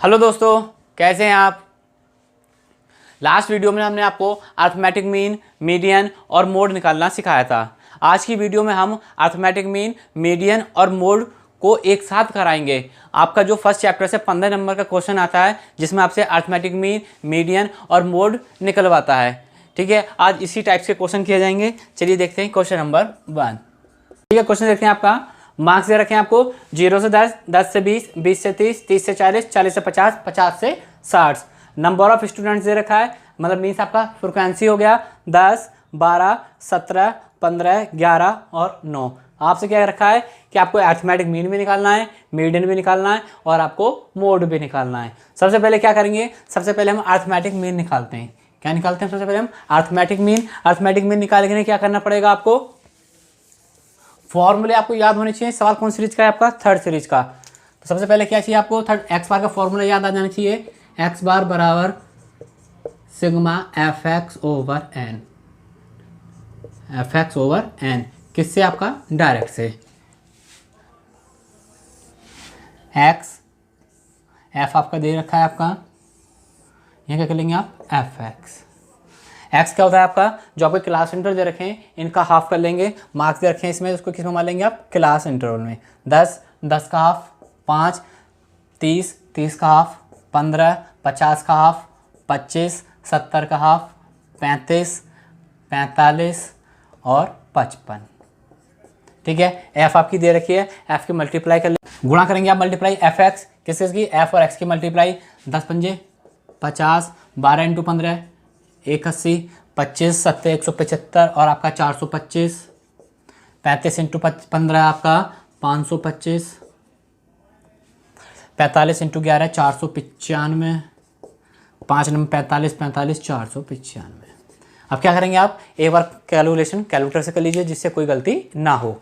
Hello दोस्तों, कैसे हैं आप। लास्ट वीडियो में हमने आपको अर्थमेटिक मीन, मीडियन और मोड निकालना सिखाया था। आज की वीडियो में हम अर्थमेटिक मीन, मीडियन और मोड को एक साथ कराएंगे। आपका जो फर्स्ट चैप्टर से 15 नंबर का क्वेश्चन आता है जिसमें आपसे अर्थमेटिक मीन, मीडियन और मोड निकलवाता है। ठीक है, आज इसी टाइप के क्वेश्चन किए जाएंगे। चलिए देखते हैं क्वेश्चन नंबर 1। ठीक है, क्वेश्चन देखते हैं। आपका मार्क्स दे रखे हैं आपको 0 से 10, 10 से 20, 20 से 30, 30 से 40, 40 से 50, 50 से 60। नंबर ऑफ स्टूडेंट्स दे रखा है, मतलब मीन्स आपका फ्रिक्वेंसी हो गया 10, 12, 17, 15, 11 और 9। आपसे क्या रखा है कि आपको अर्थमेटिक मीन भी निकालना है, मीडियन भी निकालना है और आपको मोड भी निकालना है। सबसे पहले क्या करेंगे, सबसे पहले हम अर्थमेटिक मीन निकालते हैं। क्या निकालते हैं सबसे पहले हम अर्थमेटिक मीन। अर्थमेटिक मीन निकालने के लिए क्या करना पड़ेगा आपको, फॉर्मूले आपको याद होने चाहिए। सवाल कौन सीरीज का है आपका, थर्ड सीरीज का। तो सबसे पहले क्या चाहिए आपको, थर्ड एक्स बार का फॉर्मूला याद आ जाना चाहिए। एक्स बार बराबर sigma F X over N, F X over N किससे, आपका डायरेक्ट से। एक्स एफ आपका दे रखा है, आपका यहाँ क्या कर लेंगे आप, एफ एक्स। एक्स क्या होता है आपका, जो आपके क्लास इंटरवल दे रखे हैं इनका हाफ कर लेंगे। मार्क्स दे रखे हैं इसमें, उसको किस में मान लेंगे आप, क्लास इंटरवल में। 10, 10 का हाफ 5, 30, 30 का हाफ 15, 50 का हाफ 25, 70 का हाफ 35, 45 और 55। ठीक है, एफ आपकी दे रखी है, एफ की मल्टीप्लाई कर ले, गुणा करेंगे आप, मल्टीप्लाई एफ एक्स किसकी, एफ और एक्स की मल्टीप्लाई। 10 पंजे 50, 12 इंटू 15 81, 25 7 175 और आपका 425, 35 इंटू 15 आपका 525, 45 इंटू 11 495, 5 नंबर 45 45 495। अब क्या करेंगे आप, एक बार कैलकुलेशन कैलकुलेटर से कर लीजिए जिससे कोई गलती ना हो।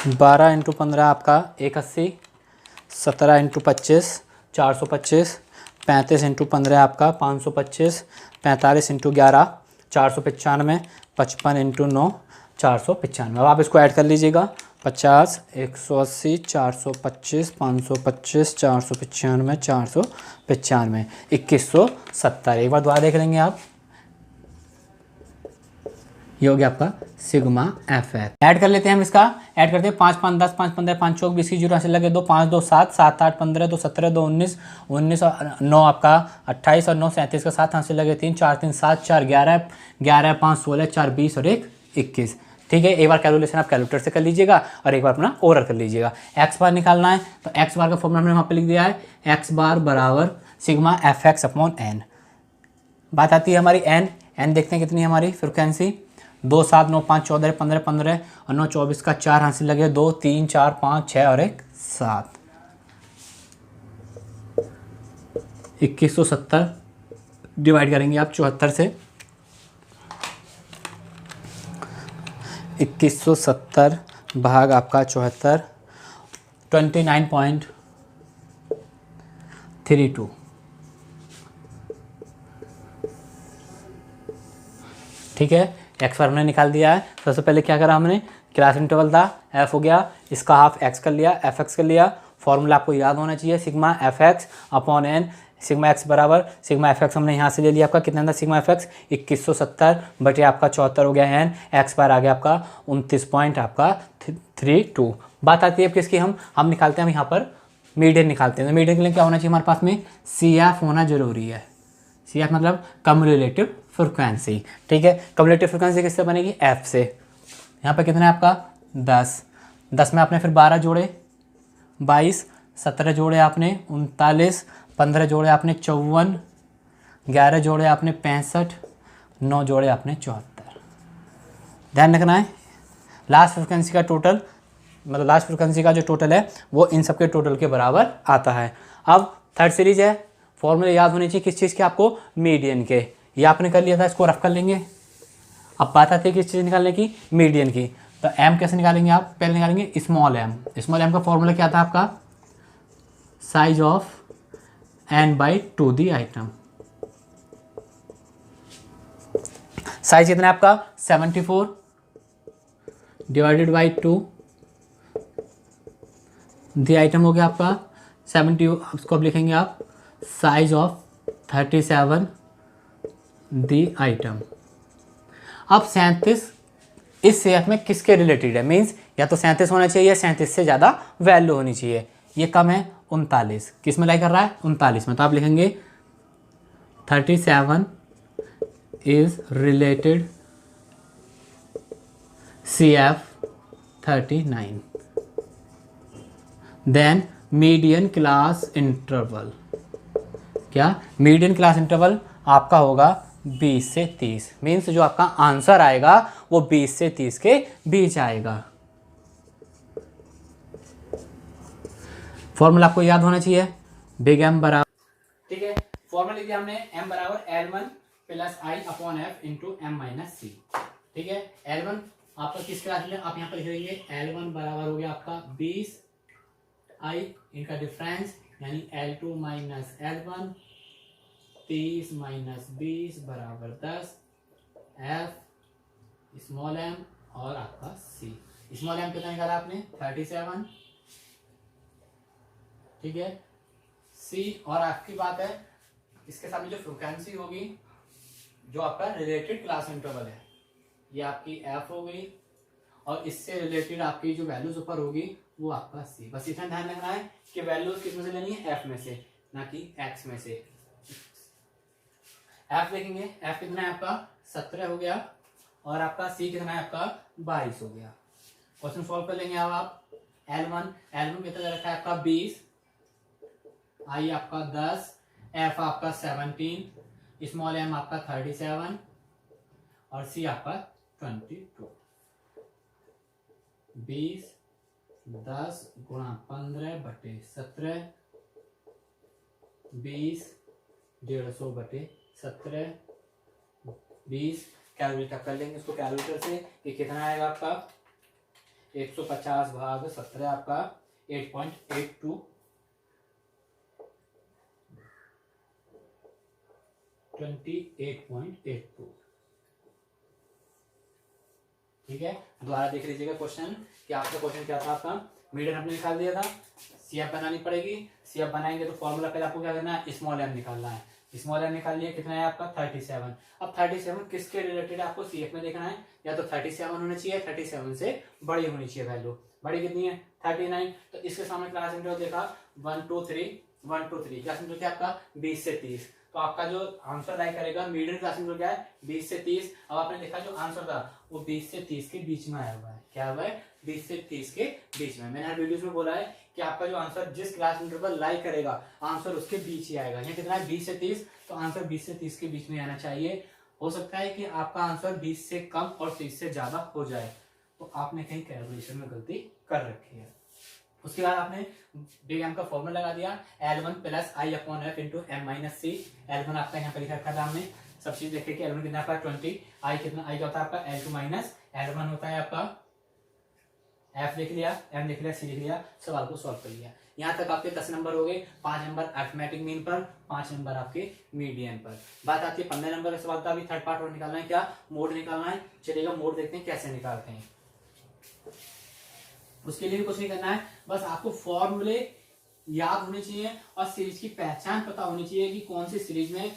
12 इंटू 15 आपका 81, 17 इंटू 25 425, 35 इंटू 15 आपका 525, 45 इंटू 11 495, 55 इंटू 9 495। अब आप इसको ऐड कर लीजिएगा, 50, 180, 425, 525, 495, 495, 2170। एक बार दोबारा देख लेंगे आप, ये हो गया आपका सिग्मा एफ एक्स। ऐड कर लेते हैं हम इसका, ऐड करते हैं 5 5 10 5 15 5 चौक 20 की 0 से लगे 2 5 2 7 7 8 15 2 17 2 19 19 और 9 आपका 28 और 9 37 का 7 हाथ से लगे 3 4 3 7 4 11 11 5 16 4 20 और 1 21। ठीक है, एक बार कैलकुलेशन आप कैलकुलेटर से कर लीजिएगा और एक बार अपना ओरल कर लीजिएगा। एक्स बार निकालना है तो एक्स बार का फॉर्मूला हमने वहाँ पर लिख दिया है, एक्स बार बराबर sigma F X upon N. बात आती है हमारी एन, एन देखते हैं कितनी है हमारी फ्रिक्वेंसी। 2 7 9 5 14 15 15 और 9 24 का 4 हाथ से लगे 2 3 4 5 6 और 1 7। 2170 डिवाइड करेंगे आप 74 से। 2170 भाग आपका 74, 29.32। ठीक है, एक्स पर हमने निकाल दिया है। सबसे पहले क्या करा हमने, क्लास इंटरवल था, एफ हो गया, इसका हाफ एक्स कर लिया, एफ एक्स कर लिया। फॉर्मूला आपको याद होना चाहिए, sigma F X upon N. Sigma X बराबर सिग्मा एफ एक्स हमने यहाँ से ले लिया, आपका कितना था सिग्मा एफ एक्स 2170 बटे आपका 74 हो गया एन। एक्स बार आ गया आपका 29.32। बात आती है किसकी, हम निकालते हैं, हम यहाँ पर मीडियन निकालते हैं। तो मीडियन के लिए क्या होना चाहिए हमारे पास में, सी एफ होना जरूरी है। सी एफ मतलब कम्युलेटिव फ्रिक्वेंसी। ठीक है, कम्युलेटिव फ्रिक्वेंसी किससे बनेगी, एफ से। यहाँ पर कितना है आपका 10, 10 में आपने फिर 12 जोड़े 22, 17 जोड़े आपने 39, 15 जोड़े आपने 54, 11 जोड़े आपने 65, 9 जोड़े आपने 74। ध्यान रखना है, लास्ट फ्रिक्वेंसी का टोटल, मतलब लास्ट फ्रिक्वेंसी का जो टोटल है वो इन सबके टोटल के बराबर आता है। अब थर्ड सीरीज है, फॉर्मूले याद होने चाहिए किस चीज़ के आपको, मीडियन के। ये आपने कर लिया था, इसको रफ कर लेंगे। अब बात आती है किस चीज़ निकालने की, मीडियन की। तो एम कैसे निकालेंगे आप, पहले निकालेंगे स्मॉल एम। स्मॉल एम का फॉर्मूला क्या था आपका, size of N by 2 the item. Size कितना है आपका 74 डिवाइडेड बाई 2, दी आइटम हो गया आपका 70, उसको अब लिखेंगे आप साइज ऑफ 37 द आइटम। अब 37 इस CF में किसके रिलेटेड है, मीन्स या तो 37 होना चाहिए या 37 से ज़्यादा वैल्यू होनी चाहिए। ये कम है 39, किस में लाई कर रहा है 39 में, तो आप लिखेंगे 37 is related CF 39। Then median class interval, क्या मीडियन क्लास इंटरवल आपका होगा 20 से 30, मीन्स जो आपका आंसर आएगा वो 20 से 30 के बीच आएगा। फॉर्मूला आपको याद होना चाहिए, बिग एम बराबर, ठीक है, फॉर्मूला लिख दिया हमने, एम बराबर L1 plus I upon F into M minus C. ठीक है, L1 आपका किस क्लास में, आप यहाँ पर लिख देंगे L1 बराबर हो गया आपका 20 आई, इनका डिफरेंस यानी L2 माइनस L1, 30 माइनस 20 बराबर 10, एफ स्मॉल एम और आपका सी। स्मॉल एम कितना निकाला आपने 37, ठीक है, सी और आपकी बात है इसके साथ में जो फ्रीक्वेंसी होगी जो आपका रिलेटेड क्लास इंटरवल है ये आपकी एफ हो गई, और इससे रिलेटेड आपकी जो वैल्यूज ऊपर होगी वो आपका सी। बस इतना ध्यान रखना है कि वैल्यूज किस में से लेनी है, एफ में से, ना कि एक्स में से। एफ देखेंगे, एफ कितना है आपका 17 हो गया, और आपका सी कितना है आपका 22 हो गया। क्वेश्चन सॉल्व कर लेंगे अब आप। L1 कितना रखा है आपका 20, आई आपका 10, एफ आपका 17, स्मॉल एम आपका 37 और सी आपका 22। 20 10 गुणा 15 बटे 17, 20 150 बटे 17, 20 कैलकुलेटर कर लेंगे इसको कैलकुलेटर से, ये कितना आएगा आपका 150 भाग 17 आपका 8.82, 28.82। ठीक है, दोबारा देख लीजिएगा क्वेश्चन कि आपका क्वेश्चन क्या था, आपका मीडियन हमने निकाल दिया था, सीएफ बनानी पड़ेगी। सीएफ बनाएंगे तो फॉर्मूला पहले आपको क्या करना है, स्मॉल एम निकालना है। स्मॉल एम निकाल लिया, कितना है आपका 37। अब 37 किसके रिलेटेड आपको सीएफ में देखना है, या तो 37 होना चाहिए, 37 से बड़ी होनी चाहिए वैल्यू। बड़ी कितनी है 39, तो इसके सामने क्लास इंटरवल देखा 1 2 3 क्लास इंटरवल क्या आपका 20 से 30, तो आपका जो आंसर लाई करेगा मीडियन क्लास इंटरवल क्या है 20 से 30। अब आपने देखा जो आंसर था वो 20 से 30 के बीच में आया हुआ है, क्या हुआ है 20 से 30 के बीच में। मैंने हर वीडियोस में बोला है कि आपका जो आंसर जिस क्लास इंटरवल लाई करेगा आंसर उसके बीच ही आएगा। यहाँ कितना है 20 से 30, तो आंसर 20 से 30 के बीच में आना चाहिए। हो सकता है कि आपका आंसर 20 से कम और 30 से ज्यादा हो जाए, तो आपने कहीं कैलकुलेशन में गलती कर रखी है। उसके बाद आपने बिग एम का फॉर्मूला लगा दिया, L1 plus I upon F into M minus C. L1 आपका यहाँ पर लिखा रखा था हमने, सब चीज देखे कि L1 कितना आपका 20, आई कितना, आई होता है आपका L2 माइनस L1 होता है आपका, एफ लिख लिया, एम लिख लिया, सी लिख लिया, सवाल को सॉल्व कर लिया। यहाँ तक आपके 10 नंबर हो गए, 5 नंबर अरिथमेटिक मीन पर, 5 नंबर आपके मीडियन पर। बात आती है 15 नंबर का सवाल का, अभी थर्ड पार्ट और निकालना है, क्या मोड निकालना है। चलिएगा मोड देखते हैं कैसे निकालते हैं। उसके लिए भी कुछ नहीं करना है, बस आपको फॉर्मूले याद होने चाहिए और सीरीज की पहचान पता होनी चाहिए कि कौन सी सीरीज में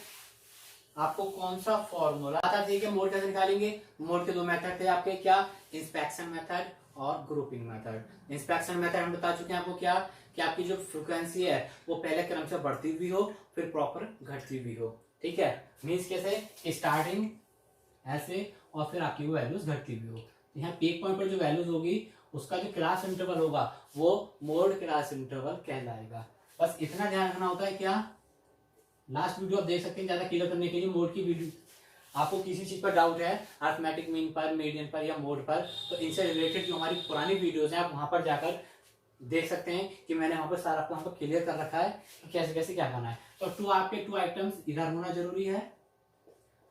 आपको कौन सा फॉर्मूला आता है। मोड कैसे निकालेंगे, मोड के दो मेथड थे आपके, क्या इंस्पेक्शन मेथड और ग्रुपिंग मेथड। इंस्पेक्शन मेथड हम बता चुके हैं आपको, क्या कि आपकी जो फ्रीक्वेंसी है वो पहले क्रम से बढ़ती हुई हो फिर प्रॉपर घटती हुई हो। ठीक है, मीन्स कैसे, स्टार्टिंग ऐसे और फिर आपकी वो वैल्यूज घटती हुई हो। यहाँ पीक पॉइंट पर जो वैल्यूज होगी उसका जो क्लास इंटरवल होगा वो मोड क्लास इंटरवल कहलाएगा। बस इतना ध्यान रखना होता है। क्या लास्ट वीडियो आप देख सकते हैं ज्यादा क्लियर करने के लिए मोड की वीडियो। आपको किसी चीज पर डाउट है अरिथमेटिक मीन पर, मीडियन पर या मोड पर, तो इनसे रिलेटेड जो हमारी पुरानी वीडियोस हैं आप वहां पर जाकर देख सकते हैं कि मैंने वहां पर सारा आपको वहां पर क्लियर कर रखा है कि कैसे कैसे क्या करना है। तो आपके 2 आइटम्स इधर होना जरूरी है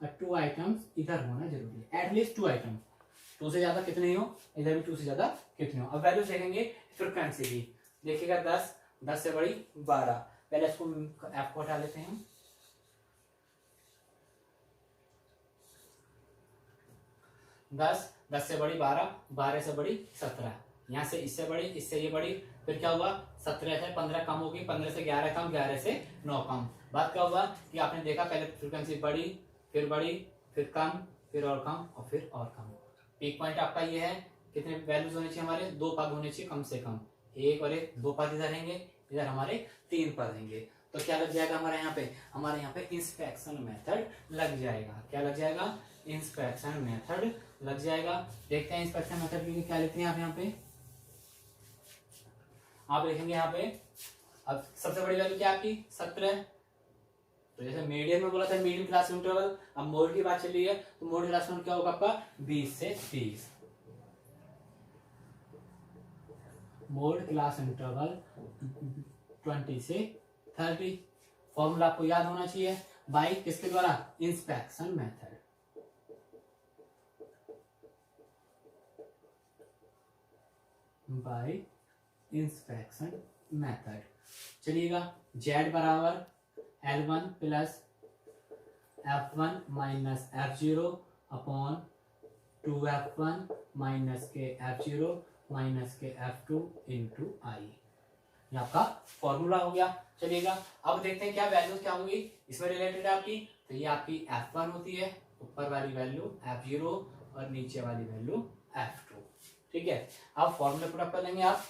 और 2 आइटम्स इधर होना जरूरी है, एटलीस्ट 2 आइटम। 2 से ज्यादा कितने हो, इधर भी 2 से ज्यादा कितने हो। अब वैल्यू देखेंगे फ्रीक्वेंसी की, देखिएगा 10 से बड़ी 12। पहले इसको एफ को हटा लेते हैं, 10 से बड़ी 12, 12 से बड़ी 17, यहाँ से इससे बड़ी, इससे ये बड़ी, फिर क्या हुआ 17 से 15 कम होगी, 15 से 11 कम, 11 से 9 कम। बात क्या हुआ कि आपने देखा पहले फ्रीक्वेंसी बढ़ी, फिर कम, फिर और कम और फिर और कम। पीक पॉइंट आपका ये है, कितने वैल्यूज होने चाहिए हमारे, 2 पद होने चाहिए कम से कम, एक और एक, 2 पद इधर रहेंगे, इधर हमारे 3 पद रहेंगे। तो क्या लग जाएगा हमारे यहाँ पे इंस्पेक्शन मेथड लग जाएगा। क्या लग जाएगा, इंस्पेक्शन मेथड लग जाएगा। देखते हैं इंस्पेक्शन मेथड की क्या लिखते हैं आप यहाँ पे। आप लिखेंगे यहाँ पे, अब सबसे बड़ी वैल्यू क्या आपकी 17। तो जैसे मीडियम में बोला था मीडियम क्लास इंटरवल, अब मोड की बात चल रही है तो मोड क्लास इंटरवल क्या होगा आपका 20 से 30। मोड क्लास इंटरवल 20 से 30। फॉर्मूला आपको याद होना चाहिए, बाय किसके द्वारा, inspection method. Bye inspection method. चलिएगा, Z बराबर L1 plus F1 minus F0 upon 2F1 minus के F0 माइनस के F2 इंटू आई। ये आपका फॉर्मूला हो गया। चलिएगा, अब देखते हैं क्या वैल्यूज क्या होंगी इसमें रिलेटेड आपकी। तो ये आपकी F1 होती है, ऊपर वाली वैल्यू F0 और नीचे वाली वैल्यू F2। ठीक है, अब फॉर्मूला पुट अप कर लेंगे आप।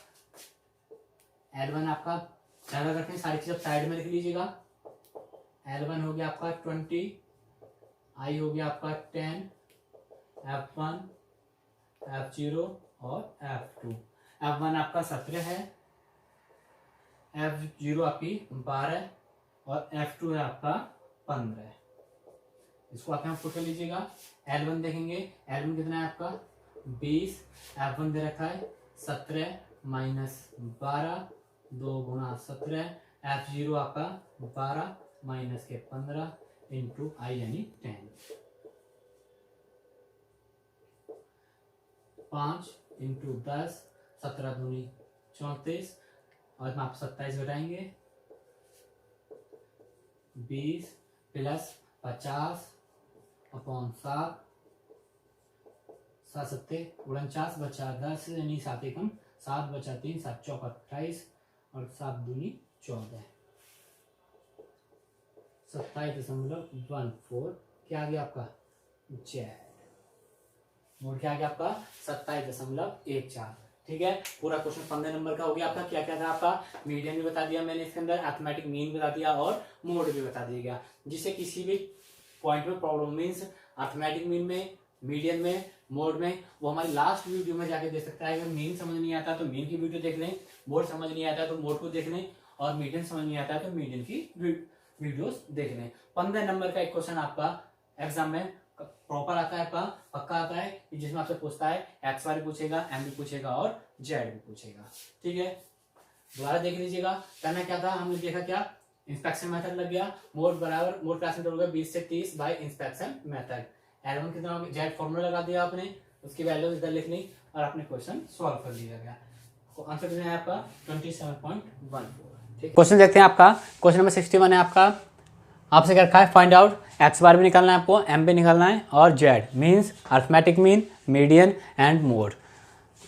L1 आपका ध्यान रखें, सारी चीज साइड में लिख लीजिएगा। L1 हो गया आपका 20, I हो गया आपका 10, F1, F0 और F2। F1 आपका 17 है, F0 आपकी 12 और F2 है आपका 15। इसको आप यहाँ पुट कर लीजिएगा। L1 देखेंगे, L1 कितना है आपका 20, F1 दे रखा है 17 माइनस 12, 2 गुणा 17, F0 आपका 12 माइनस के 15 इंटू आई यानी 10। 5 इंटू 10, 17 दूनी 34 और आप 27 घटाएंगे, 20 प्लस 50 अपॉन 7, 7 सत्ते 49 बचा 10 यानी 7 एकम 7 बचा 3, 7 चौक 28 और 7 दूनी 14, 27.14। क्या आ गया आपका Z। मोड क्या आ गया आपका 27.14। ठीक है, पूरा क्वेश्चन 15 नंबर का हो गया आपका। क्या क्या था आपका, मीडियन भी बता दिया मैंने इसके अंदर, अरिथमेटिक मीन बता दिया और मोड भी बता दिया गया। जिससे किसी भी पॉइंट में प्रॉब्लम मीन्स अरिथमेटिक मीन में, मीडियन में, मोड में, वो हमारी लास्ट वीडियो में जाके देख सकता है। अगर मीन समझ नहीं आता तो मीन की वीडियो देख लें, मोड समझ नहीं आता तो मोड को देख लें और मीडियन समझ नहीं आता तो मीडियन की वीडियोस देख लें। 15 नंबर का एक क्वेश्चन आपका एग्जाम में प्रॉपर आता है, आपका पक्का आता है, जिसमें आपसे पूछता है एक्स वाई पूछेगा, एम भी पूछेगा और जेड भी पूछेगा। ठीक है, दोबारा देख लीजिएगा। करना क्या था, हमने देखा क्या, इंस्पेक्शन मेथड लग गया। मोड बराबर मोड क्लास इंटरवल हो गया 20 से 30 बाय इंस्पेक्शन मेथड। L1 कितना हो गया, जेड फॉर्मूला लगा दिया आपने, उसकी वैल्यू इधर लिख ली और आपने क्वेश्चन सॉल्व कर लिया गया। आंसर कितना है आपका 27.14। क्वेश्चन देखते हैं आपका, क्वेश्चन नंबर 61 है आपका। आपसे क्या रखा है, फाइंड आउट एक्स बार भी निकालना है आपको, एम भी निकालना है और Z means arithmetic mean, median and mode.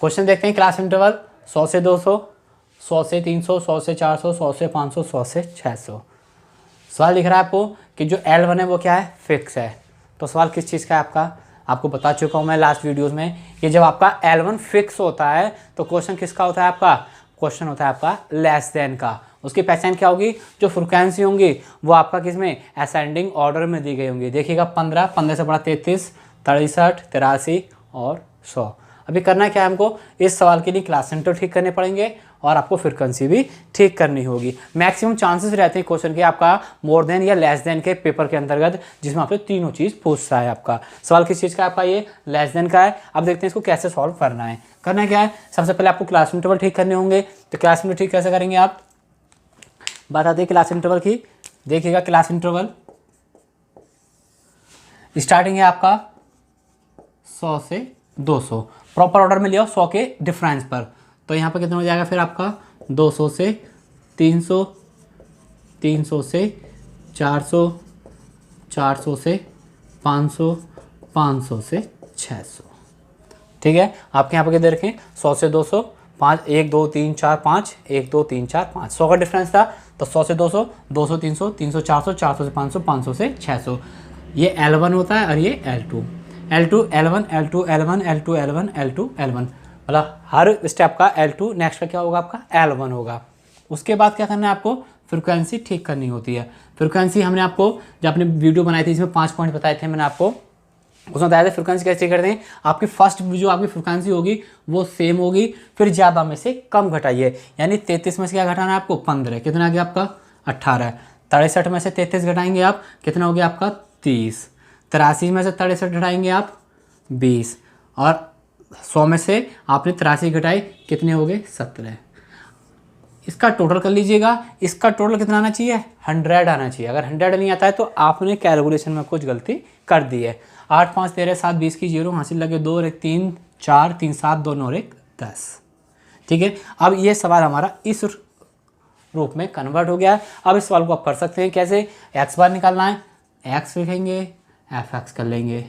Question देखते हैं, क्लास इंटरवल 100 से 200, 100 से 300, 100 से 400, 100 से 500, 100 से 600। सवाल दिख रहा है आपको कि जो L1 है वो क्या है, फिक्स है। तो सवाल किस चीज़ का है आपका, आपको बता चुका हूँ मैं लास्ट वीडियोस में कि जब आपका L1 फिक्स होता है तो क्वेश्चन किसका होता है आपका, क्वेश्चन होता है आपका लेस देन का। उसकी पहचान क्या होगी, जो फ्रिक्वेंसी होंगी वो आपका किसमें, असेंडिंग ऑर्डर में दी गई होंगी। देखिएगा 15, 15 से बड़ा 33, 63, 83 और 100। अभी करना क्या है हमको, इस सवाल के लिए क्लास सेंटर ठीक करने पड़ेंगे और आपको फ्रिक्वेंसी भी ठीक करनी होगी। मैक्सिमम चांसेस रहते हैं क्वेश्चन के आपका मोर देन या लेस देन के पेपर के अंतर्गत, जिसमें आपसे तीनों चीज़ पूछता है। आपका सवाल किस चीज़ का आपका, ये लेस देन का है। अब देखते हैं इसको कैसे सॉल्व करना है। करना क्या है, सबसे पहले आपको क्लास इंटरवल ठीक करने होंगे। तो क्लास इंटरवल ठीक कैसे करेंगे आप, बता दें क्लास इंटरवल की। देखिएगा क्लास इंटरवल स्टार्टिंग है आपका 100 से 200, प्रॉपर ऑर्डर में लिया 100 के डिफरेंस पर। तो यहाँ पर कितना हो जाएगा फिर आपका 200 से 300, 300 से 400, 400 से 500, 500 से 600। ठीक है, आपके यहाँ पर कितने रखें, 100 से 200, 5 1 2 3 4 5 1 2 3 4 5 100 का डिफरेंस था, तो 100 से 200, 200 300, 300 400, 400 से 500, 500 से 600। ये L1 होता है और ये L2 L2 L1 L2 L1 L2 L1 L2 L1, मतलब हर स्टेप का L2 नेक्स्ट का क्या होगा आपका L1 होगा। उसके बाद क्या करना है आपको, फ्रिक्वेंसी ठीक करनी होती है। फ्रिक्वेंसी हमने आपको जब अपने वीडियो बनाई थी इसमें 5 पॉइंट बताए थे मैंने आपको, उसमें बताया था फ्रिक्वेंसी कैसे करते हैं। आपकी फर्स्ट जो आपकी फ्रिक्वेंसी होगी वो सेम होगी, फिर ज़्यादा में से कम घटाइए, यानी 33 में से क्या घटाना है आपको 15, कितना आ गया आपका 18। 63 में से 33 घटाएंगे आप, कितना हो गया आपका 30। 83 में से 63 घटाएंगे आप 20, और 100 में से आपने 83 घटाए, कितने हो गए 17। इसका टोटल कर लीजिएगा, इसका टोटल कितना आना चाहिए 100 आना चाहिए। अगर 100 नहीं आता है तो आपने कैलकुलेशन में कुछ गलती कर दी है। 8 5 13 7 20 की 0 हासिल लगे 2 और 1 3 4 3 7 2 9 और 1 10। ठीक है, अब ये सवाल हमारा इस रूप में कन्वर्ट हो गया है। अब इस सवाल को आप कर सकते हैं कैसे, एक्स बार निकालना है, एक्स लिखेंगे, एफ एक्स कर लेंगे,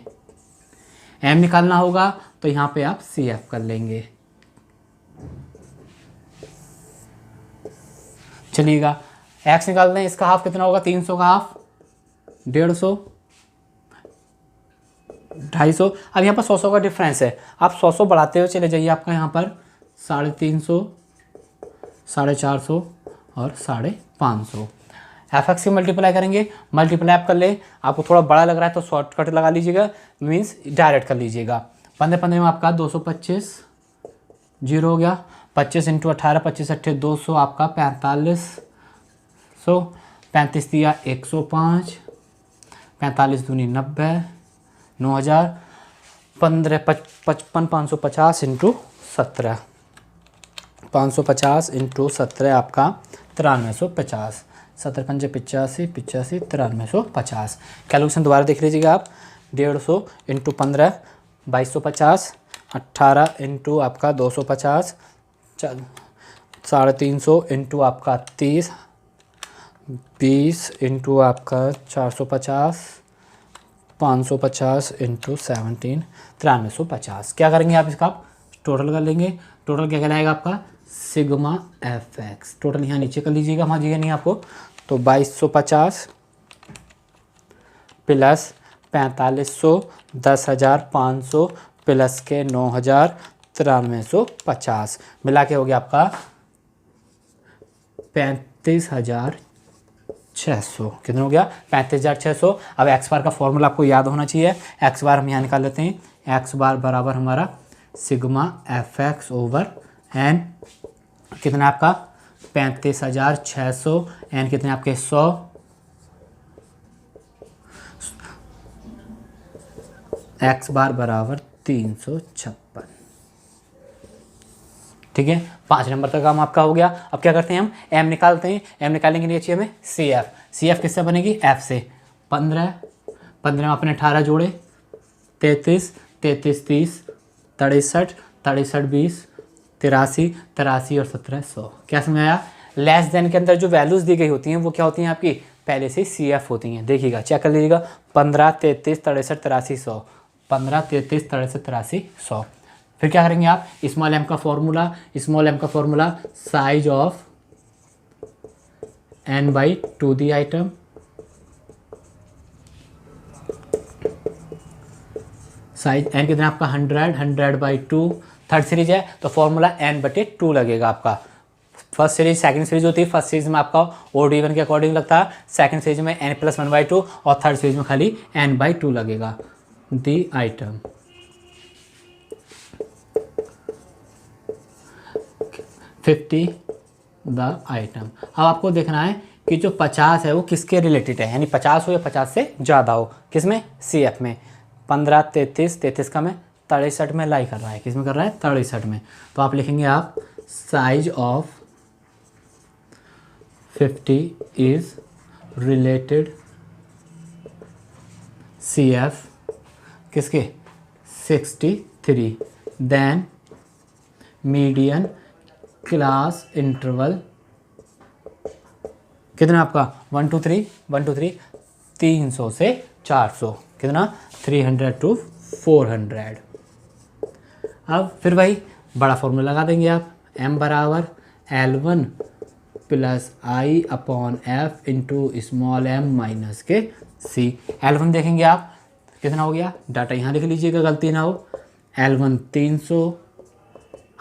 एम निकालना होगा तो यहाँ पे आप सी एफ कर लेंगे। चलिएगा एक्स निकालते हैं, इसका हाफ कितना होगा 300 का हाफ 150, 250। अब यहाँ पर 100 का डिफरेंस है, आप 100 बढ़ाते हुए चले जाइए, आपका यहाँ पर 350, 450 और 550। एफ एक्स की मल्टीप्लाई करेंगे, मल्टीप्लाई आप कर ले, आपको थोड़ा बड़ा लग रहा है तो शॉर्टकट लगा लीजिएगा, मीन्स डायरेक्ट कर लीजिएगा। 15 15 में आपका 225, 0 हो गया, 25 इंटू 18, 25 8 200, आपका 4500, 35 दिया 105, 45 दूनी 90, 9000, 15 55 550 इंटू 17, 550 इंटू 17 आपका 9350, 17 पंजे 85, 85 9350। कैलकुलेशन दोबारा देख लीजिएगा आप, 150 इंटू 15 2250, 18 इंटू आपका 250, 350 इंटू आपका 30, 20 इंटू आपका 450, 550 इंटू 17 9350। क्या करेंगे आप, इसका आप टोटल कर लेंगे। टोटल क्या कहलाएगा आपका सिग्मा एफ एक्स। टोटल यहाँ नीचे कर लीजिएगा, वहाँ जगह नहीं आपको, तो 2250 प्लस 4500, 10,500 प्लस के 9,000, 9350, मिला के हो गया आपका 35,600। कितना हो गया 35,600। अब एक्स बार का फॉर्मूला आपको याद होना चाहिए। एक्स बार हम यहाँ निकाल लेते हैं, एक्स बार बराबर हमारा sigma F X over N, कितना आपका 35,600, एन कितने आपके 100, एक्स बार बराबर 356। ठीक है, 5 नंबर का काम आपका हो गया। अब क्या करते हैं हम, एम निकालते हैं। एम निकालने के लिए चाहिए हमें सी एफ। सी एफ किससे बनेगी, एफ से। 15 में अपने 18 जोड़े, 33 33 30, 63 63 20, 83 83 और 17 100। क्या समझ आया। लेस देन के अंदर जो वैल्यूज़ दी गई होती हैं वो क्या होती हैं आपकी, पहले से सी एफ होती हैं। देखिएगा, चेक कर लीजिएगा, 15 33 63 83 100, 15 33 63 83 100। फिर क्या करेंगे आप, स्मॉल एम का फॉर्मूला, स्मॉल एम का formula size of n by 2 the item, size n कितना आपका 100 बाई 2। थर्ड सीरीज है तो फॉर्मूला n/2 लगेगा आपका। फर्स्ट सीरीज सेकंड सीरीज होती है, फर्स्ट सीरीज में आपका ओड इवन के अकॉर्डिंग लगता है, सेकंड सीरीज में n+1/2 और थर्ड सीरीज में खाली n/2 लगेगा। दी आइटम 50 द आइटम। अब आपको देखना है कि जो 50 है वो किसके रिलेटेड है, यानी 50 हो या 50 से ज़्यादा हो, किसमें, सी एफ में। 15 33 33 का में 63 में लाई कर रहा है, किस में कर रहा है 63 में। तो आप लिखेंगे आप size of 50 is related C F किसके 63, देन मीडियन क्लास इंटरवल कितना आपका 1 2 3 300 से 400, कितना 300 to 400। अब फिर भाई बड़ा फॉर्मूला लगा देंगे आप, m बराबर L1 plus I upon F into small m minus के c। L1 देखेंगे आप कितना हो गया, डाटा यहाँ लिख लीजिएगा गलती ना हो। L1 300,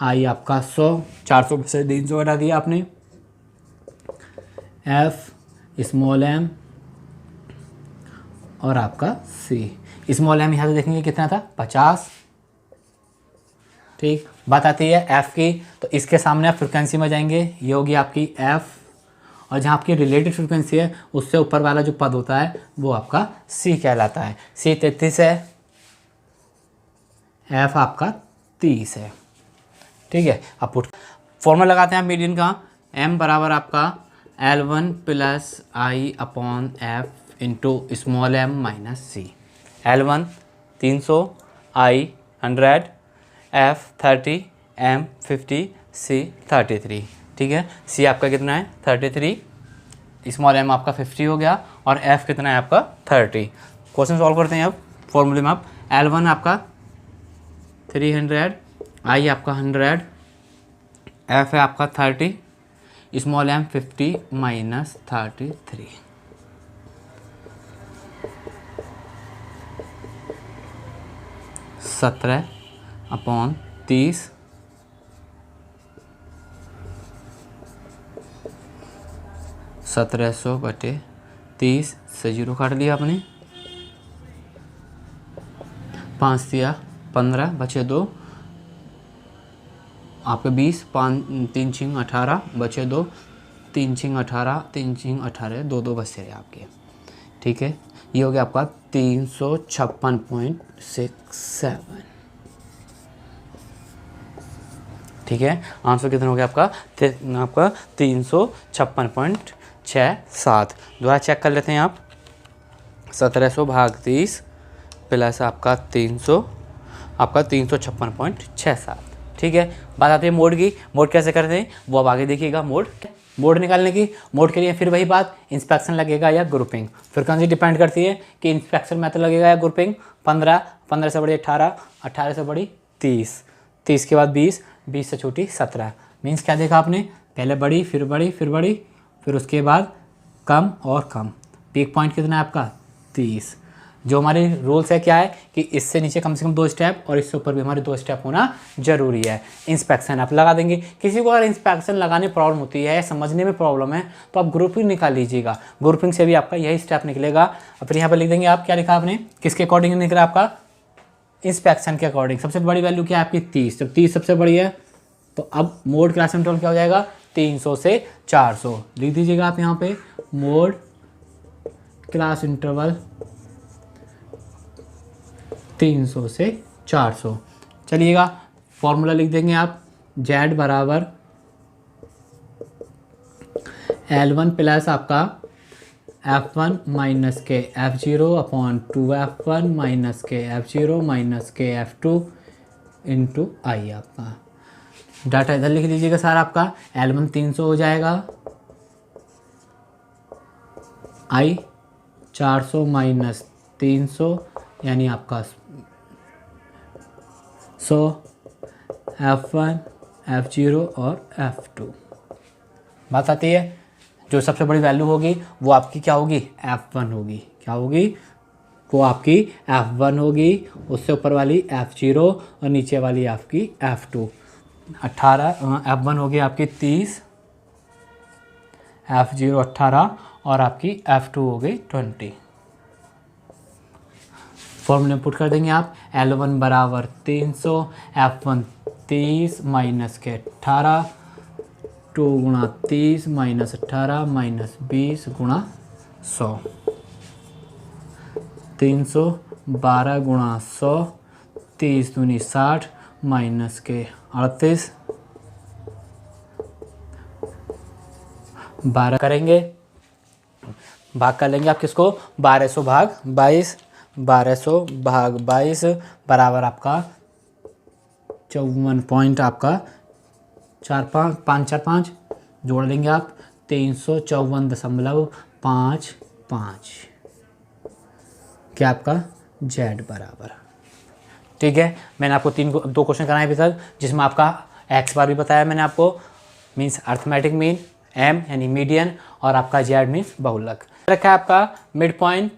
आई आपका 100, 400 में से 300 हटा दिया आपने, एफ स्मॉल m और आपका c। स्मॉल m यहाँ से देखेंगे कितना था 50। ठीक, बात आती है f की, तो इसके सामने आप फ्रिक्वेंसी में जाएंगे, ये होगी आपकी f, और जहाँ आपकी रिलेटेड फ्रिक्वेंसी है उससे ऊपर वाला जो पद होता है वो आपका c कहलाता है। c 33 है, f आपका 30 है। ठीक है, अब पुट फॉर्मूला लगाते हैं मीडियन का, m बराबर आपका L1 plus I upon F into small m minus c। L1 300, I 100, F 30, M 50, C 33। ठीक है, C आपका कितना है 33, स्मॉल m आपका 50 हो गया, और F कितना है आपका 30। क्वेश्चन सॉल्व करते हैं अब फॉर्मूले में। आप L1 आपका 300, I आपका 100, F है आपका 30, स्मॉल m 50 माइनस 33। 17 अपॉन 30, 1700 बटे 30 से 0 काट लिया आपने, 5 दिया 15 बचे 2, आपके 20, 5 3 छिंग 18 बचे 2, 3 छिंग 18, 3 छिंग 18, 2 2 बचे रहे आपके। ठीक है, ये हो गया आपका 356.67। ठीक है, आंसर कितना हो गया आपका 356.67। दोबारा चेक कर लेते हैं आप, 1700 भाग 30 प्लस आपका 300, आपका 356.67। ठीक है, बात आती है मोड की। मोड कैसे करते हैं वो अब आगे देखिएगा। मोड निकालने की, मोड के लिए फिर वही बात, इंस्पेक्शन लगेगा या ग्रुपिंग। फ्रिक्वेंसी डिपेंड करती है कि इंस्पेक्शन मेथड लगेगा या ग्रुपिंग। 15, 15 से बड़ी 18, 18 से बड़ी 30, 30 के बाद 20, 20 से छोटी 17। मीन्स क्या देखा आपने, पहले बड़ी फिर बड़ी फिर बड़ी, फिर उसके बाद कम और कम। पीक पॉइंट कितना है आपका 30। जो हमारे रूल्स है क्या है कि इससे नीचे कम से कम 2 स्टेप और इससे ऊपर भी हमारे 2 स्टेप होना जरूरी है। इंस्पेक्शन आप लगा देंगे। किसी को अगर इंस्पेक्शन लगाने प्रॉब्लम होती है, समझने में प्रॉब्लम है, तो आप ग्रुपिंग निकाल लीजिएगा। ग्रुपिंग से भी आपका यही स्टेप निकलेगा। और फिर यहाँ पर लिख देंगे आप, क्या लिखा आपने, किसके अकॉर्डिंग निकला आपका, इंस्पेक्शन के अकॉर्डिंग। सबसे बड़ी वैल्यू क्या है आपकी 30, जब 30 सबसे बड़ी है तो अब मोड क्लास इंटरवल क्या हो जाएगा 300 से 400। लिख दीजिएगा आप यहाँ पे, मोड क्लास इंटरवल 300 से 400। चलिएगा फॉर्मूला लिख देंगे आप, Z बराबर L1 प्लस आपका F1 माइनस के F0 अपॉन 2F1 माइनस के F0 माइनस के F2 इंटू आई। आपका डाटा इधर लिख लीजिएगा सारा आपका। L1 300 हो जाएगा, आई 400 माइनस 300 यानी आपका 100, F1 F0 और F2। बात आती है जो सबसे बड़ी वैल्यू होगी वो आपकी क्या होगी F1 होगी। क्या होगी वो आपकी F1 होगी, उससे ऊपर वाली F0 और नीचे वाली आपकी F2। 18 F1 होगी आपकी 30, F0 18 और आपकी F2 हो गई 20। फॉर्मूले पुट कर देंगे आप, L1 बराबर 300, F1 30 माइनस के 18, 2 गुणा 30 माइनस 18 माइनस 20 गुणा 100, 300 12 गुणा 100, 30 दूनी 60 माइनस के 38, 12 करेंगे, भाग कर लेंगे आप किसको 1200 भाग 22, 1200 भाग 22 बराबर आपका 54 पॉइंट आपका 545 जोड़ लेंगे आप 354.55 क्या आपका Z बराबर। ठीक है, मैंने आपको 2 क्वेश्चन कराए अभी तक, जिसमें आपका एक्स बार भी बताया मैंने आपको, मीन्स अर्थमेटिक मीन, एम यानी मीडियन, और आपका जेड मीन्स बहुलक। रखा है आपका मिड पॉइंट,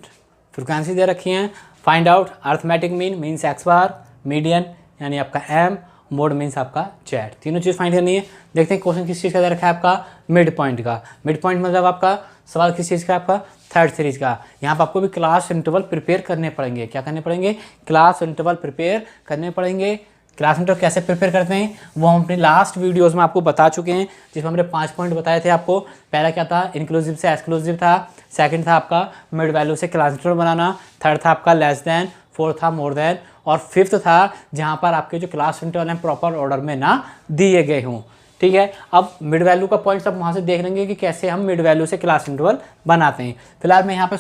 फ्रिक्वेंसी दे रखी है। Find out arithmetic mean means X bar, median यानी आपका एम, मोड मीन्स आपका जेड, तीनों चीज़ फाइंड करनी है। देखते हैं क्वेश्चन किस चीज़ का दे रखा है आपका, मिड पॉइंट का। मिड पॉइंट मतलब आपका सवाल किस चीज़ का, आपका थर्ड सीरीज का। यहाँ पर आपको भी क्लास इंटरवल प्रिपेयर करने पड़ेंगे। क्या करने पड़ेंगे, क्लास इंटरवल प्रिपेयर करने पड़ेंगे। क्लास इंटरवल कैसे प्रिपेयर करते हैं वो हम अपनी लास्ट वीडियोस में आपको बता चुके हैं, जिसमें हमने 5 पॉइंट बताए थे आपको। पहला क्या था, इंक्लूसिव से एक्सक्लूसिव था। सेकंड था आपका मिड वैल्यू से क्लास इंटरवल बनाना। थर्ड था आपका लेस देन। फोर्थ था मोर देन। और फिफ्थ था जहाँ पर आपके जो क्लास इंटरवल हैं प्रॉपर ऑर्डर में ना दिए गए हों। ठीक है, अब मिड वैल्यू का पॉइंट सब वहाँ से देख लेंगे कि कैसे हम मिड वैल्यू से क्लास इंटरवल बनाते हैं। फिलहाल मैं यहाँ पे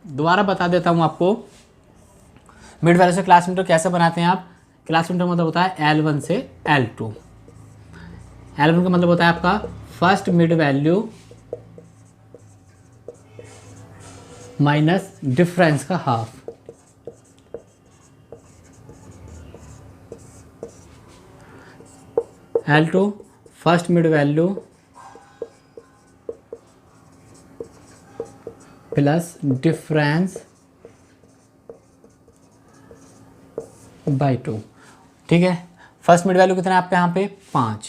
दोबारा बता देता हूँ आपको मिड वैल्यू से क्लास इंटरवल कैसे बनाते हैं आप। क्लास इंटरवल मतलब होता है L1 से L2। L1 का मतलब होता है आपका first mid value minus difference का हाफ। L2 first mid value plus difference by 2। ठीक है, फर्स्ट मिड वैल्यू कितना है आपके यहाँ पे 5।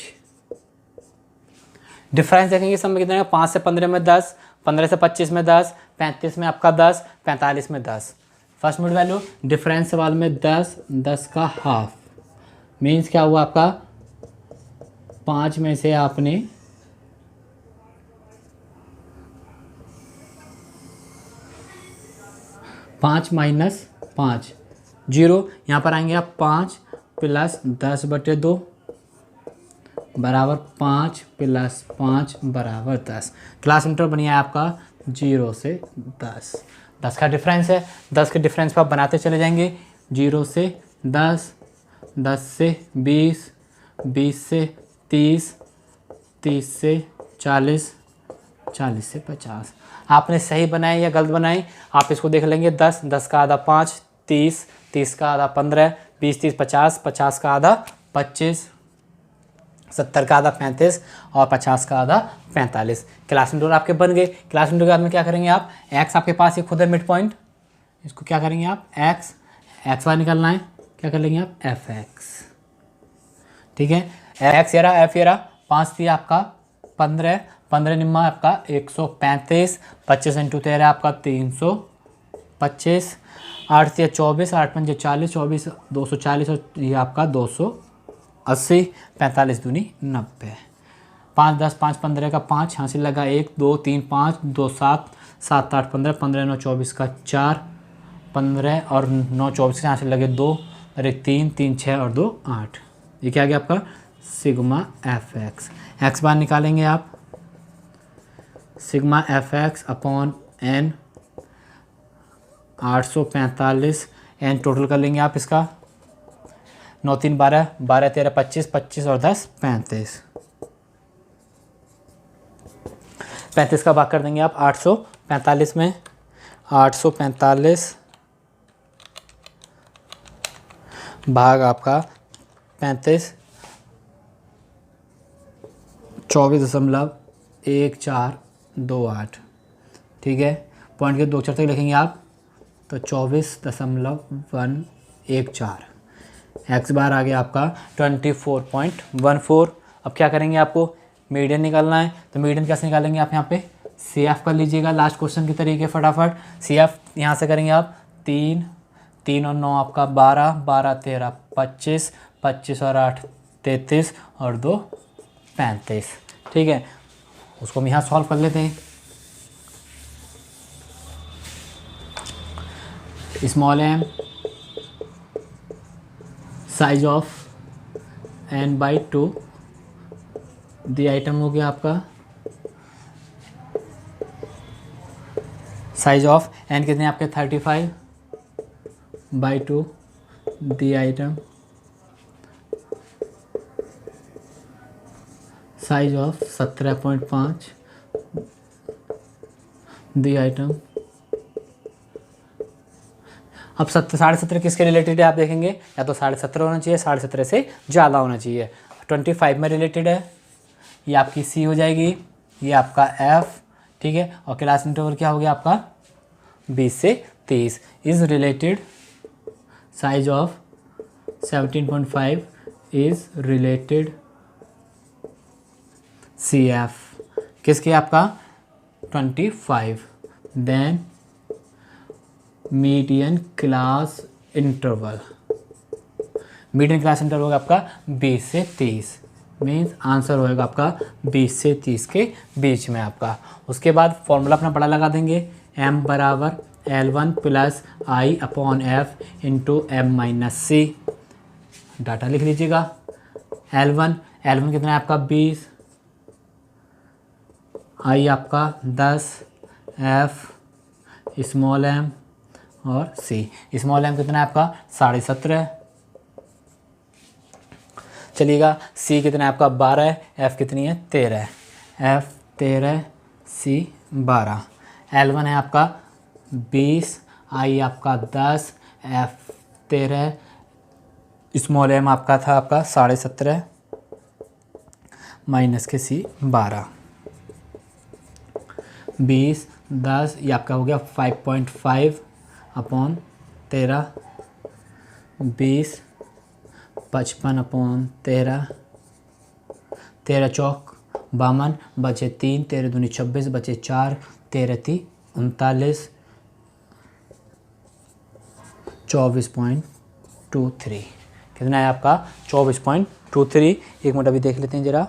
डिफरेंस देखेंगे सब में कितना है, 5 से 15 में 10, 15 से 25 में 10, 35 में आपका 10, 45 में 10। फर्स्ट मिड वैल्यू डिफरेंस सवाल में 10, 10 का हाफ मीन्स क्या हुआ आपका, 5 में से आपने 5 माइनस 5 जीरो, यहाँ पर आएंगे आप 5 प्लस 10/2 बराबर 5 प्लस 5 बराबर 10। क्लास इंटरवल बनिया आपका 0 से 10। 10 का डिफरेंस है, 10 के डिफरेंस पर आप बनाते चले जाएंगे। 0 से 10, 10 से 20, 20 से 30, 30 से 40, 40 से 50। आपने सही बनाए या गलत बनाए आप इसको देख लेंगे। 10, 10 का आधा 5, 30, 30 का आधा 15, 20, 30, 50, 50 का आधा 25, 70 का आधा 35 और 50 का आधा 45। क्लास इंटरवल आपके बन गए। क्लास इंटरवल के बाद में क्या करेंगे आप, एक्स आपके पास ये खुद है मिड पॉइंट, इसको क्या करेंगे आप एक्स, एक्स बार निकालना है, क्या कर लेंगे आप एफ एक्स। ठीक है, एक्स ये रहा, एफ ये रहा, 5 थी आपका 15, 15 निम्मा आपका 135, 25 इंटू 13 आपका 325, 8 से 24, 8 पंजे 40, 24 240 और ये आपका 280, 45 दूनी 90, 5 10 5 15 का 5, यहाँ से लगा 1 2 3 5 2 7 7 8 15, 15 9 24 का 4, 15 और 9 24 के यहाँ से लगे 2 और 1 3 3 6 और 2 8। ये क्या आ गया आपका sigma F X. X bar निकालेंगे आप, sigma F X upon N 845, N total कर लेंगे आप इसका, 9 3 12, 12 13 25, 25 और 10 35, 35 का भाग कर देंगे आप 845 में, 845 भाग आपका 35, 24.1428। ठीक है, पॉइंट के 2 अक्षर तक लिखेंगे आप तो 24.114। एक्स बार आ गया आपका 24.14। अब क्या करेंगे, आपको मीडियन निकालना है, तो मीडियन कैसे निकालेंगे आप यहाँ पे सी एफ कर लीजिएगा लास्ट क्वेश्चन के तरीके फटाफट। सी एफ यहाँ से करेंगे आप 3 3 और 9 आपका 12, 12 13 25, 25 और 8 33 और 2 35। ठीक है, उसको हम यहाँ सॉल्व कर लेते हैं। Small M size of n/2 the item हो गया आपका, साइज ऑफ n कितने आपके 35/2 the item, size of 17.5 the item. अब 17.5 किसके रिलेटेड है आप देखेंगे, या तो 17.5 होना चाहिए, 17.5 से ज़्यादा होना चाहिए। 25 में रिलेटेड है, ये आपकी सी हो जाएगी, ये आपका एफ, ठीक है। और क्लास इंटरवल क्या हो गया आपका 20 से 30 is related, size of 17.5 is related C F किसके आपका 25। Then median class interval, median class interval होगा आपका 20 से 30, मीन्स आंसर होएगा आपका 20 से 30 के बीच में आपका। उसके बाद फॉर्मूला अपना बड़ा लगा देंगे, m बराबर L1 plus I upon F into M minus C. Data लिख लीजिएगा, L1 कितना है आपका 20, आई आपका 10, एफ स्मॉल एम और सी, स्मॉल एम कितना है आपका 17.5, चलिएगा। सी कितना है आपका 12, एफ कितनी है 13, एफ 13, सी 12। L1 है आपका 20, आई आपका 10, एफ 13, स्मॉल एम आपका था आपका 17.5 माइनस के सी 12, 20 10 ये आपका हो गया 5.5 अपॉन 13, 20 55 अपॉन 13, 13 चौक 52, बचे 3, 13 दूनी 26, बचे 4, 13 ती 39, 24.23 कितना है आपका 24.23। एक मिनट अभी देख लेते हैं जरा,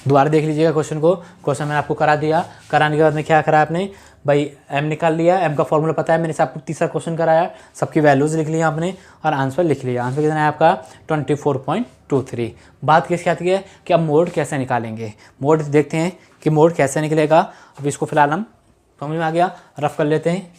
दोबारा देख लीजिएगा क्वेश्चन को। क्वेश्चन मैंने आपको करा दिया, कराने के बाद में क्या करा आपने भाई, m निकाल लिया, m का फॉर्मूला पता है, मैंने से आपको तीसरा क्वेश्चन कराया, सबकी वैल्यूज़ लिख लिया आपने और आंसर लिख लिया। आंसर कितना है आपका 24.23। बात किसकी आती है कि अब मोड कैसे निकालेंगे, मोड देखते हैं कि मोड कैसे निकलेगा। अब इसको फिलहाल हम समझ में आ गया, रफ कर लेते हैं।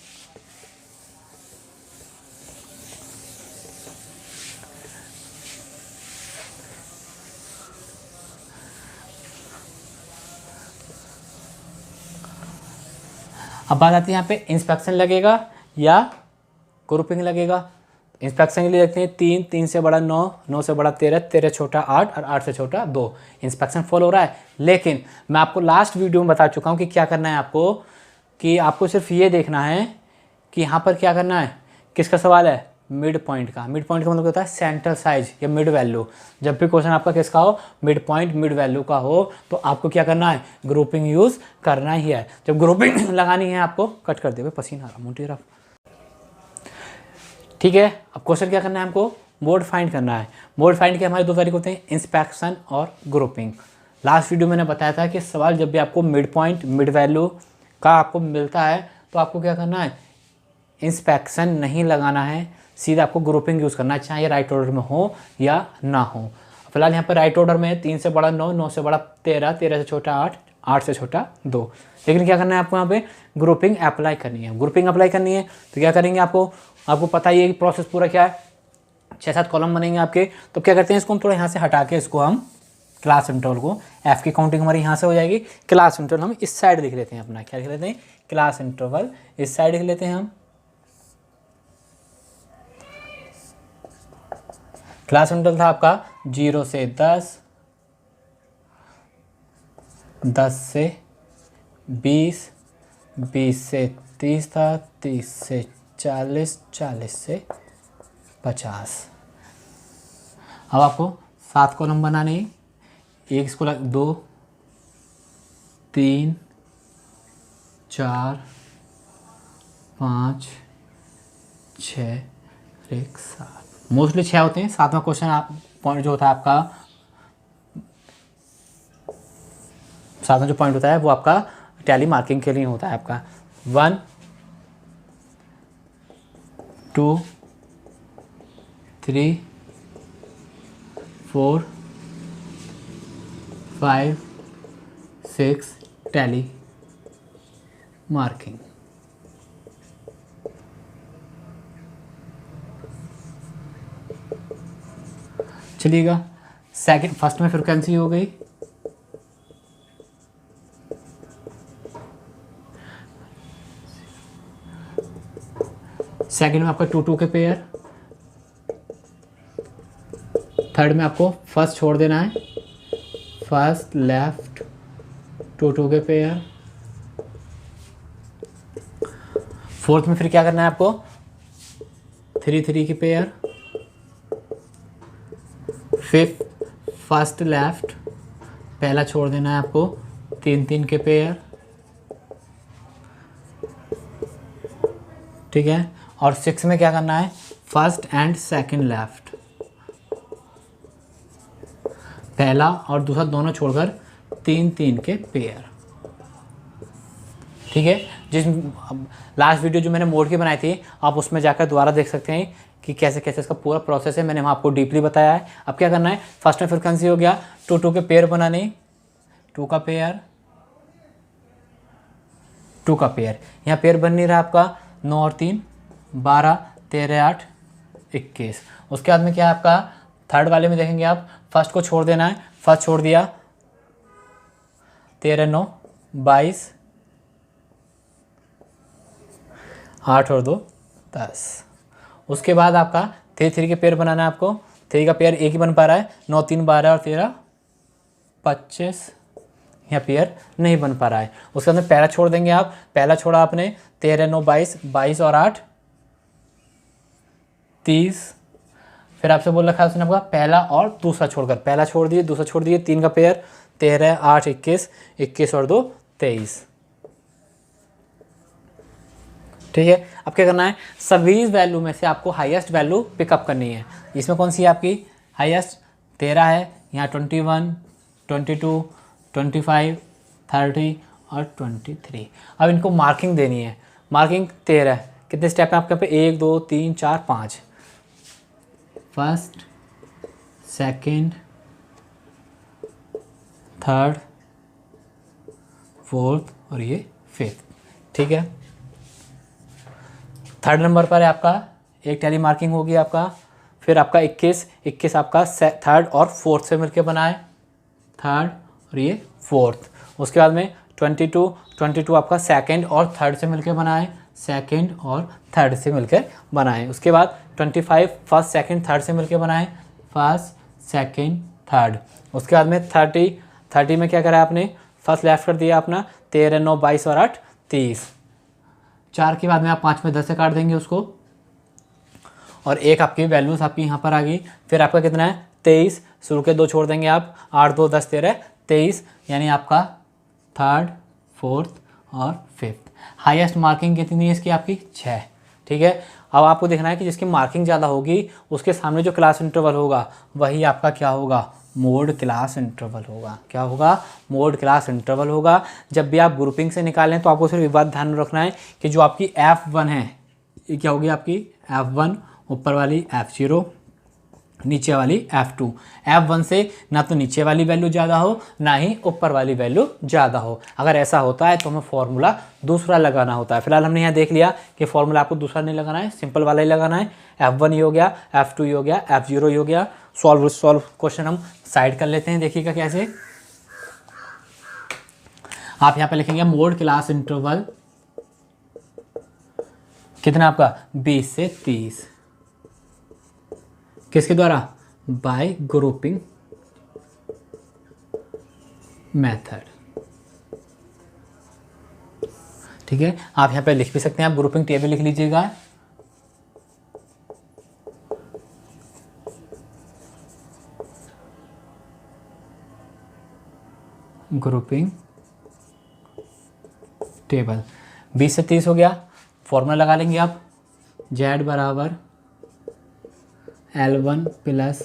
अब बात आती है यहाँ पे इंस्पेक्शन लगेगा या ग्रुपिंग लगेगा। इंस्पेक्शन के लिए देखते हैं 3, 3 से बड़ा 9, 9 से बड़ा 13, 13 छोटा 8 और 8 से छोटा 2। इंस्पेक्शन फॉलो हो रहा है, लेकिन मैं आपको लास्ट वीडियो में बता चुका हूँ कि क्या करना है आपको, कि आपको सिर्फ ये देखना है कि यहाँ पर क्या करना है, किसका सवाल है मिड पॉइंट का। मिड पॉइंट का मतलब होता है सेंटर साइज या मिड वैल्यू। जब भी क्वेश्चन आपका किसका हो मिड पॉइंट मिड वैल्यू का हो तो आपको क्या करना है ग्रुपिंग यूज़ करना ही है। जब ग्रुपिंग लगानी है आपको, कट कर दे पसीना आ रहा मोटी रफ, ठीक है। अब क्वेश्चन क्या करना है हमको मोड फाइंड करना है। मोड फाइंड के हमारे दो तरीके होते हैं, इंस्पेक्शन और ग्रुपिंग। लास्ट वीडियो मैंने बताया था कि सवाल जब भी आपको मिड पॉइंट मिड वैल्यू का आपको मिलता है तो आपको क्या करना है इंस्पेक्शन नहीं लगाना है, सीधा आपको ग्रुपिंग यूज़ करना है, चाहे ये राइट ऑर्डर में हो या ना हो। फिलहाल यहाँ पर राइट ऑर्डर में 3 से बड़ा 9, 9 से बड़ा 13, 13 से छोटा 8, 8 से छोटा 2। लेकिन क्या करना है आपको यहाँ पे ग्रुपिंग अप्लाई करनी है। ग्रुपिंग अप्लाई करनी है तो क्या करेंगे आपको पता ही है कि प्रोसेस पूरा क्या है, 6-7 कॉलम बनेंगे आपके। तो क्या करते हैं इसको हम थोड़ा यहाँ से हटा के इसको हम क्लास इंटरवल को, एफ की काउंटिंग हमारी यहाँ से हो जाएगी, क्लास इंटरवल हम इस साइड लिख लेते हैं अपना, क्या लिख लेते हैं क्लास इंटरवल इस साइड लिख लेते हैं हम। क्लास इंटरवल था आपका 0 से 10, 10 से 20, 20 से 30 था, 30 से 40, 40 से 50। अब आपको 7 कॉलम बनाने, एक इसको 2 3 4 5 6 1 7, मोस्टली 6 होते हैं। 7वां क्वेश्चन आप पॉइंट जो होता है आपका, 7वां जो पॉइंट होता है वो आपका टैली मार्किंग के लिए होता है आपका 1 2 3 4 5 6 टैली मार्किंग। चलिएगा सेकंड, फर्स्ट में फ्रीक्वेंसी हो गई, सेकंड में आपका 2 2 के पेयर, थर्ड में आपको फर्स्ट छोड़ देना है, फर्स्ट लेफ्ट 2 2 के पेयर, फोर्थ में फिर क्या करना है आपको 3 3 की पेयर, फिफ्थ फर्स्ट लेफ्ट पहला छोड़ देना है आपको 3 3 के पेयर, ठीक है। और सिक्स में क्या करना है फर्स्ट एंड सेकंड लेफ्ट, पहला और दूसरा दोनों छोड़कर 3 3 के पेयर, ठीक है। जिस लास्ट वीडियो जो मैंने मोड की बनाई थी आप उसमें जाकर दोबारा देख सकते हैं कि कैसे कैसे इसका पूरा प्रोसेस है, मैंने वहाँ आपको डीपली बताया है। अब क्या करना है, फर्स्ट में फ्रीक्वेंसी हो गया 2 2 के पेयर बनाने, 2 का पेयर, 2 का पेयर, यहाँ पेयर बन नहीं रहा आपका 9 और 3 12 13 8 21। उसके बाद में क्या है आपका थर्ड वाले में देखेंगे आप फर्स्ट को छोड़ देना है, फर्स्ट छोड़ दिया 13 9 22 8 और 2 10। उसके बाद आपका 3 3 के पेयर बनाना है आपको, 3 का पेयर एक ही बन पा रहा है 9 3 12 और 13 25, यहाँ पेयर नहीं बन पा रहा है। उसके अंदर पहला छोड़ देंगे आप, पहला छोड़ा आपने 13 9 22 22 और 8 30। फिर आपसे बोल रखा है उसने आपका पहला और दूसरा छोड़कर, पहला छोड़ दिए दूसरा छोड़ दिए 3 का पेयर 13 8 21 21 और 2 23, ठीक है। अब क्या करना है सभी वैल्यू में से आपको हाईएस्ट वैल्यू पिकअप करनी है। इसमें कौन सी है आपकी हाईएस्ट 13 है, यहाँ 21 22 25 30 और 23। अब इनको मार्किंग देनी है, मार्किंग 13, कितने स्टेप हैं आपके पे 1 2 3 4 5, फर्स्ट सेकंड थर्ड फोर्थ और ये फिफ्थ, ठीक है। थर्ड नंबर पर है आपका एक टैली मार्किंग होगी आपका, फिर आपका 21 आपका थर्ड और फोर्थ से मिलके बना है, थर्ड और ये फोर्थ। उसके बाद में 22 आपका सेकंड और थर्ड से मिलके बना है, सेकंड और थर्ड से मिलकर बनाए। उसके बाद 25 फर्स्ट सेकंड थर्ड से मिलकर बनाए, फर्स्ट सेकंड थर्ड। उसके बाद में 30 में क्या करा आपने फर्स्ट लेफ्ट कर दिया अपना 13 9 22 और 8 30। 4 के बाद में आप 5 में 10 से काट देंगे उसको, और एक आपकी वैल्यूज आपकी यहाँ पर आ गई। फिर आपका कितना है 23, शुरू के 2 छोड़ देंगे आप 8 2 10 13 23, यानी आपका थर्ड फोर्थ और फिफ्थ। हाईएस्ट मार्किंग कितनी है इसकी आपकी 6, ठीक है। अब आपको देखना है कि जिसकी मार्किंग ज़्यादा होगी उसके सामने जो क्लास इंटरवल होगा वही आपका क्या होगा मोड क्लास इंटरवल होगा। क्या होगा मोड क्लास इंटरवल होगा। जब भी आप ग्रुपिंग से निकालें तो आपको सिर्फ एक बात ध्यान में रखना है कि जो आपकी F1 है ये क्या होगी आपकी F1, ऊपर वाली F0, नीचे वाली F2। F1 से ना तो नीचे वाली वैल्यू ज़्यादा हो ना ही ऊपर वाली वैल्यू ज़्यादा हो। अगर ऐसा होता है तो हमें फॉर्मूला दूसरा लगाना होता है। फिलहाल हमने यहाँ देख लिया कि फॉर्मूला आपको दूसरा नहीं लगाना है, सिंपल वाला ही लगाना है। F1 ही हो गया, F2 ही हो गया, F0 ही हो गया। सॉल्व क्वेश्चन हम साइड कर लेते हैं, देखिएगा कैसे। आप यहाँ पे लिखेंगे मोड क्लास इंटरवल कितना आपका 20 से 30, किसके द्वारा बाय ग्रुपिंग मेथड, ठीक है। आप यहाँ पे लिख भी सकते हैं, आप ग्रुपिंग टेबल लिख लीजिएगा। ग्रुपिंग टेबल 20 से 30 हो गया। फॉर्मूला लगा लेंगे आप, Z बराबर L1 plus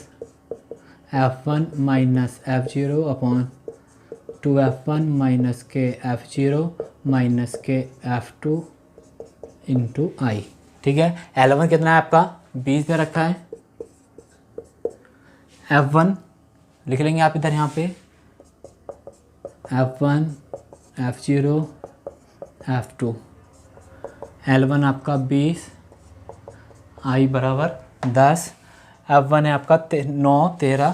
F1 minus F0 upon 2F1 minus के F0 माइनस के F2 इंटू आई, ठीक है। L1 कितना है आपका 20 पे रखा है, F1 लिख लेंगे आप इधर यहाँ पे F1 F0 F2, L1 आपका 20, आई बराबर 10, F1 है आपका 9 13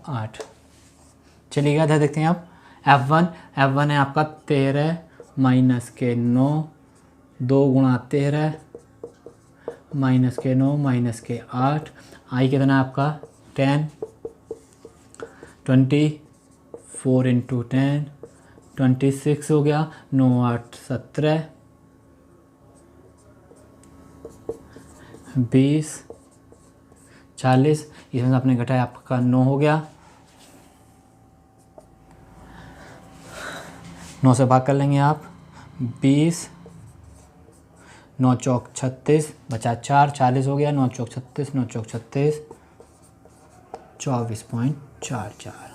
8। चलिएगा इधर देखते हैं आप, F1 है आपका 13 माइनस के 9, 2 गुणा 13 माइनस के 9 माइनस के 8, आई कितना आपका 10, 24 इंटू 10 26 हो गया, 9 8 17, 20 40, इसमें से आपने घटाया आपका 9 हो गया, 9 से भाग कर लेंगे आप, 20, 9 चौक 36 बचा 4, 40 हो गया, 9 चौक 36, 9 चौक 36, 24.44,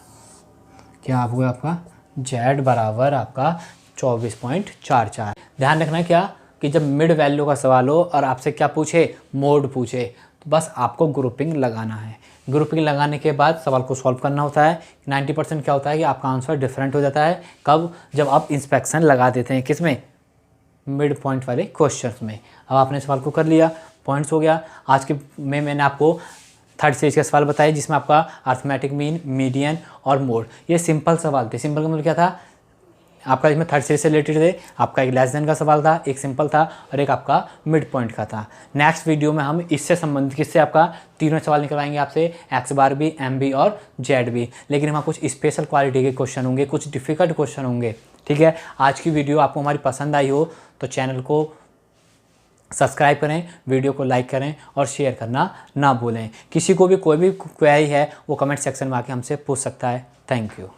क्या आप हुआ आपका Z बराबर आपका 24.44। ध्यान रखना क्या कि जब मिड वैल्यू का सवाल हो और आपसे क्या पूछे, मोड पूछे, तो बस आपको ग्रुपिंग लगाना है। ग्रुपिंग लगाने के बाद सवाल को सॉल्व करना होता है। 90% क्या होता है कि आपका आंसर डिफरेंट हो जाता है, कब, जब आप इंस्पेक्शन लगा देते हैं, किस में, मिड पॉइंट वाले क्वेश्चंस में। अब आपने सवाल को कर लिया, पॉइंट्स हो गया। आज के में मैंने आपको थर्ड सीरीज के सवाल बताए जिसमें आपका अर्थमेटिक मीन, मीडियन और मोड, ये सिंपल सवाल थे। सिंपल का मतलब क्या था, आपका इसमें थर्ड सीरीज से रिलेटेड थे। आपका एक लेस देन का सवाल था, एक सिंपल था और एक आपका मिड पॉइंट का था। नेक्स्ट वीडियो में हम इससे संबंधित किससे आपका तीनों सवाल निकलवाएंगे आपसे, एक्स बार भी, एम भी और जेड भी। लेकिन वहाँ कुछ स्पेशल क्वालिटी के क्वेश्चन होंगे, कुछ डिफिकल्ट क्वेश्चन होंगे। ठीक है, आज की वीडियो आपको हमारी पसंद आई हो तो चैनल को सब्सक्राइब करें, वीडियो को लाइक करें और शेयर करना ना भूलें। किसी को भी कोई भी क्वेरी है वो कमेंट सेक्शन में आके हमसे पूछ सकता है। Thank you.